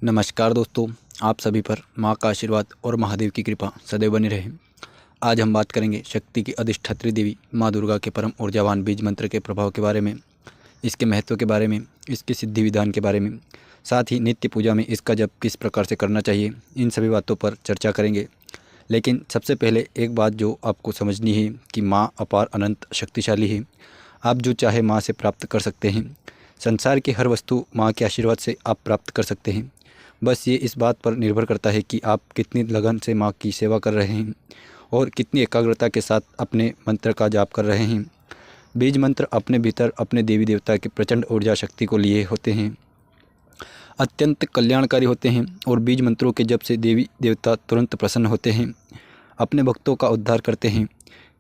नमस्कार दोस्तों, आप सभी पर माँ का आशीर्वाद और महादेव की कृपा सदैव बनी रहे। आज हम बात करेंगे शक्ति की अधिष्ठात्री देवी माँ दुर्गा के परम ऊर्जावान बीज मंत्र के प्रभाव के बारे में, इसके महत्व के बारे में, इसके सिद्धि विधान के बारे में, साथ ही नित्य पूजा में इसका जप किस प्रकार से करना चाहिए, इन सभी बातों पर चर्चा करेंगे। लेकिन सबसे पहले एक बात जो आपको समझनी है कि माँ अपार अनंत शक्तिशाली है। आप जो चाहे माँ से प्राप्त कर सकते हैं। संसार की हर वस्तु माँ के आशीर्वाद से आप प्राप्त कर सकते हैं। बस ये इस बात पर निर्भर करता है कि आप कितनी लगन से माँ की सेवा कर रहे हैं और कितनी एकाग्रता के साथ अपने मंत्र का जाप कर रहे हैं। बीज मंत्र अपने भीतर अपने देवी देवता की प्रचंड ऊर्जा शक्ति को लिए होते हैं, अत्यंत कल्याणकारी होते हैं और बीज मंत्रों के जप से देवी देवता तुरंत प्रसन्न होते हैं, अपने भक्तों का उद्धार करते हैं।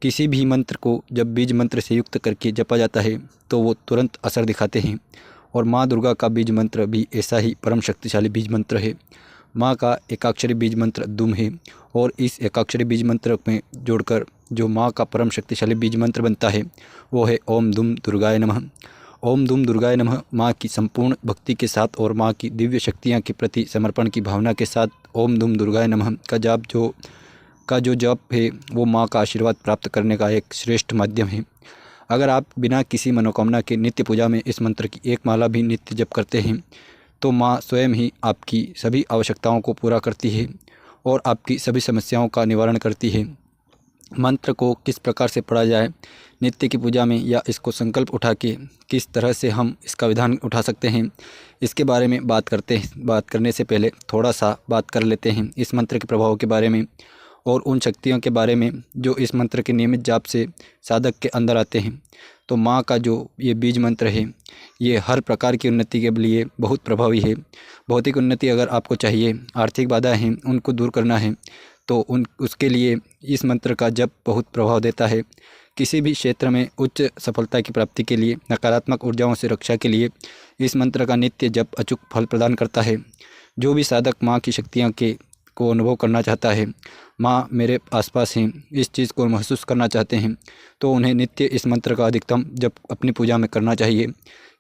किसी भी मंत्र को जब बीज मंत्र से युक्त करके जपा जाता है तो वो तुरंत असर दिखाते हैं और माँ दुर्गा का बीज मंत्र भी ऐसा ही परम शक्तिशाली बीज मंत्र है। माँ का एकाक्षरी बीज मंत्र दुम है और इस एकाक्षरी बीज मंत्र में जोड़कर जो माँ का परम शक्तिशाली बीज मंत्र बनता है वो है ओम दुम दुर्गाय नमः। ओम दुम दुर्गाय नमः माँ की संपूर्ण भक्ति के साथ और माँ की दिव्य शक्तियाँ के प्रति समर्पण की भावना के साथ ओम दुम दुर्गाय नमः का जो जप है वो माँ का आशीर्वाद प्राप्त करने का एक श्रेष्ठ माध्यम है। अगर आप बिना किसी मनोकामना के नित्य पूजा में इस मंत्र की एक माला भी नित्य जप करते हैं तो माँ स्वयं ही आपकी सभी आवश्यकताओं को पूरा करती है और आपकी सभी समस्याओं का निवारण करती है। मंत्र को किस प्रकार से पढ़ा जाए नित्य की पूजा में या इसको संकल्प उठा के किस तरह से हम इसका विधान उठा सकते हैं, इसके बारे में बात करने से पहले थोड़ा सा बात कर लेते हैं इस मंत्र के प्रभाव के बारे में और उन शक्तियों के बारे में जो इस मंत्र के नियमित जाप से साधक के अंदर आते हैं। तो माँ का जो ये बीज मंत्र है ये हर प्रकार की उन्नति के लिए बहुत प्रभावी है। भौतिक उन्नति अगर आपको चाहिए, आर्थिक बाधाएं हैं उनको दूर करना है तो उसके लिए इस मंत्र का जप बहुत प्रभाव देता है। किसी भी क्षेत्र में उच्च सफलता की प्राप्ति के लिए, नकारात्मक ऊर्जाओं से रक्षा के लिए इस मंत्र का नित्य जप अचूक फल प्रदान करता है। जो भी साधक माँ की शक्तियों को अनुभव करना चाहता है, माँ मेरे आसपास हैं, इस चीज़ को महसूस करना चाहते हैं तो उन्हें नित्य इस मंत्र का अधिकतम जप अपनी पूजा में करना चाहिए,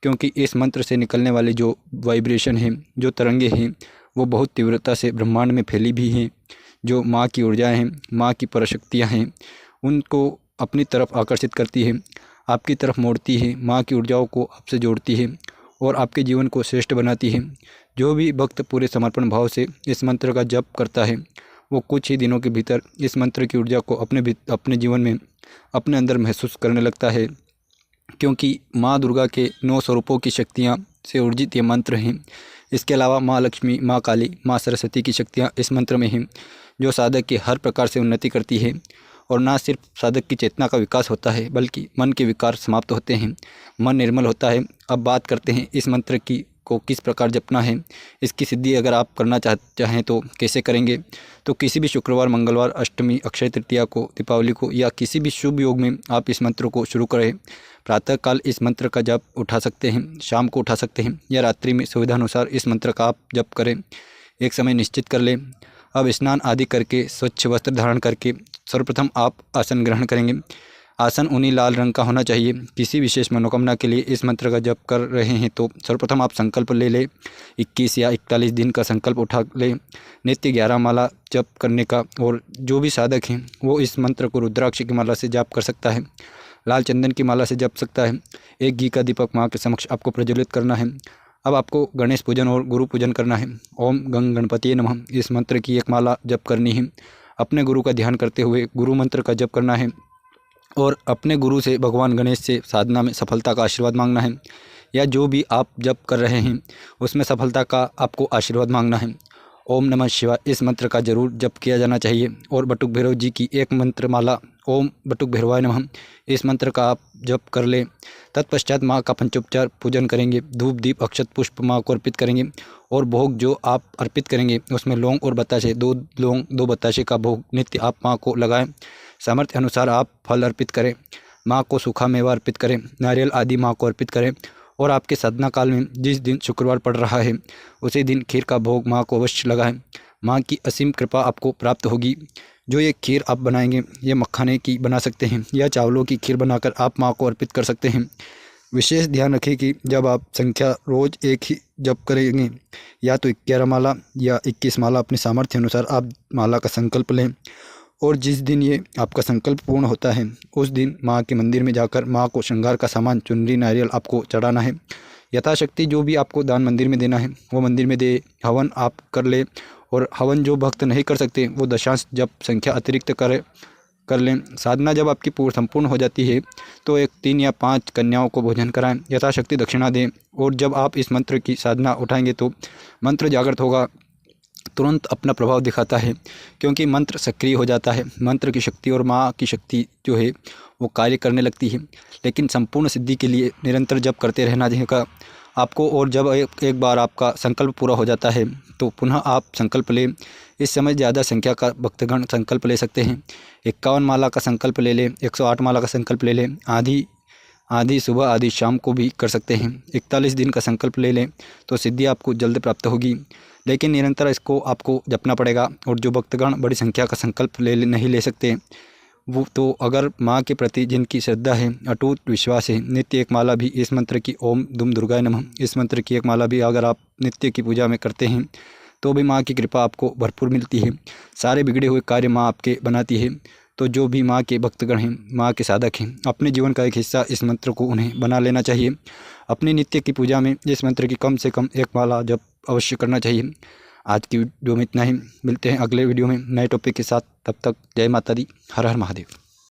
क्योंकि इस मंत्र से निकलने वाली जो वाइब्रेशन है, जो तरंगे हैं वो बहुत तीव्रता से ब्रह्मांड में फैली भी हैं। जो माँ की ऊर्जाएँ हैं, माँ की परशक्तियाँ हैं, उनको अपनी तरफ आकर्षित करती है, आपकी तरफ मोड़ती है, माँ की ऊर्जाओं को आपसे जोड़ती है और आपके जीवन को श्रेष्ठ बनाती है। जो भी भक्त पूरे समर्पण भाव से इस मंत्र का जप करता है वो कुछ ही दिनों के भीतर इस मंत्र की ऊर्जा को अपने जीवन में अपने अंदर महसूस करने लगता है, क्योंकि माँ दुर्गा के 9 स्वरूपों की शक्तियाँ से ऊर्जित ये मंत्र हैं। इसके अलावा माँ लक्ष्मी, माँ काली, माँ सरस्वती की शक्तियाँ इस मंत्र में हैं, जो साधक की हर प्रकार से उन्नति करती है और ना सिर्फ साधक की चेतना का विकास होता है बल्कि मन के विकार समाप्त होते हैं, मन निर्मल होता है। अब बात करते हैं इस मंत्र को किस प्रकार जपना है। इसकी सिद्धि अगर आप करना चाहें तो कैसे करेंगे। तो किसी भी शुक्रवार, मंगलवार, अष्टमी, अक्षय तृतीया को, दीपावली को या किसी भी शुभ योग में आप इस मंत्र को शुरू करें। प्रातःकाल इस मंत्र का जप उठा सकते हैं, शाम को उठा सकते हैं या रात्रि में सुविधानुसार इस मंत्र का आप जप करें। एक समय निश्चित कर लें। अब स्नान आदि करके स्वच्छ वस्त्र धारण करके सर्वप्रथम आप आसन ग्रहण करेंगे। आसन ऊनी लाल रंग का होना चाहिए। किसी विशेष मनोकामना के लिए इस मंत्र का जप कर रहे हैं तो सर्वप्रथम आप संकल्प ले लें। 21 या 41 दिन का संकल्प उठा लें नित्य 11 माला जप करने का। और जो भी साधक हैं वो इस मंत्र को रुद्राक्ष की माला से जाप कर सकता है, लाल चंदन की माला से जप सकता है। एक घी का दीपक माँ के समक्ष आपको प्रज्वलित करना है। अब आपको गणेश पूजन और गुरु पूजन करना है। ओम गंग गणपति नमः इस मंत्र की एक माला जप करनी है। अपने गुरु का ध्यान करते हुए गुरु मंत्र का जप करना है और अपने गुरु से, भगवान गणेश से साधना में सफलता का आशीर्वाद मांगना है, या जो भी आप जप कर रहे हैं उसमें सफलता का आपको आशीर्वाद मांगना है। ओम नमः शिवाय इस मंत्र का जरूर जप किया जाना चाहिए और बटुक भैरव जी की एक मंत्र माला ओम बटुक भैरवाय नमः इस मंत्र का आप जप कर लें। तत्पश्चात माँ का पंचोपचार पूजन करेंगे। धूप, दीप, अक्षत, पुष्प माँ को अर्पित करेंगे और भोग जो आप अर्पित करेंगे उसमें लौंग और बताशे, 2 लौंग 2 बताशे का भोग नित्य आप माँ को लगाएं। सामर्थ्य अनुसार आप फल अर्पित करें, माँ को सूखा मेवा अर्पित करें, नारियल आदि माँ को अर्पित करें और आपके साधना काल में जिस दिन शुक्रवार पड़ रहा है उसी दिन खीर का भोग माँ को अवश्य लगाएं। माँ की असीम कृपा आपको प्राप्त होगी। जो ये खीर आप बनाएंगे ये मखाने की बना सकते हैं या चावलों की खीर बनाकर आप माँ को अर्पित कर सकते हैं। विशेष ध्यान रखें कि जब आप संख्या रोज़ एक ही जप करेंगे, या तो 11 माला या 21 माला, अपने सामर्थ्य अनुसार आप माला का संकल्प लें। और जिस दिन ये आपका संकल्प पूर्ण होता है उस दिन माँ के मंदिर में जाकर माँ को श्रृंगार का सामान, चुनरी, नारियल आपको चढ़ाना है। यथाशक्ति जो भी आपको दान मंदिर में देना है वो मंदिर में दे। हवन आप कर ले, और हवन जो भक्त नहीं कर सकते वो दशांश जब संख्या अतिरिक्त कर लें। साधना जब आपकी संपूर्ण हो जाती है तो 3 या 5 कन्याओं को भोजन कराएं, यथाशक्ति दक्षिणा दें। और जब आप इस मंत्र की साधना उठाएंगे तो मंत्र जागृत होगा, तुरंत अपना प्रभाव दिखाता है, क्योंकि मंत्र सक्रिय हो जाता है। मंत्र की शक्ति और माँ की शक्ति जो है वो कार्य करने लगती है। लेकिन संपूर्ण सिद्धि के लिए निरंतर जप करते रहना चाहिए आपको। और जब एक बार आपका संकल्प पूरा हो जाता है तो पुनः आप संकल्प लें। इस समय ज़्यादा संख्या का भक्तगण संकल्प ले सकते हैं। 51 माला का संकल्प ले लें, 108 माला का संकल्प ले लें, आधी सुबह आधी शाम को भी कर सकते हैं। 41 दिन का संकल्प ले लें तो सिद्धि आपको जल्द प्राप्त होगी। लेकिन निरंतर इसको आपको जपना पड़ेगा। और जो भक्तगण बड़ी संख्या का संकल्प नहीं ले सकते वो तो अगर माँ के प्रति जिनकी श्रद्धा है, अटूट विश्वास है, नित्य एक माला भी इस मंत्र की, ओम दुम दुर्गाय नमः, इस मंत्र की एक माला भी अगर आप नित्य की पूजा में करते हैं तो भी माँ की कृपा आपको भरपूर मिलती है। सारे बिगड़े हुए कार्य माँ आपके बनाती है। तो जो भी माँ के भक्तगण हैं, माँ के साधक हैं, अपने जीवन का एक हिस्सा इस मंत्र को उन्हें बना लेना चाहिए। अपनी नित्य की पूजा में इस मंत्र की कम से कम एक माला जप अवश्य करना चाहिए। आज की वीडियो में इतना ही। मिलते हैं अगले वीडियो में नए टॉपिक के साथ। तब तक जय माता दी, हर हर महादेव।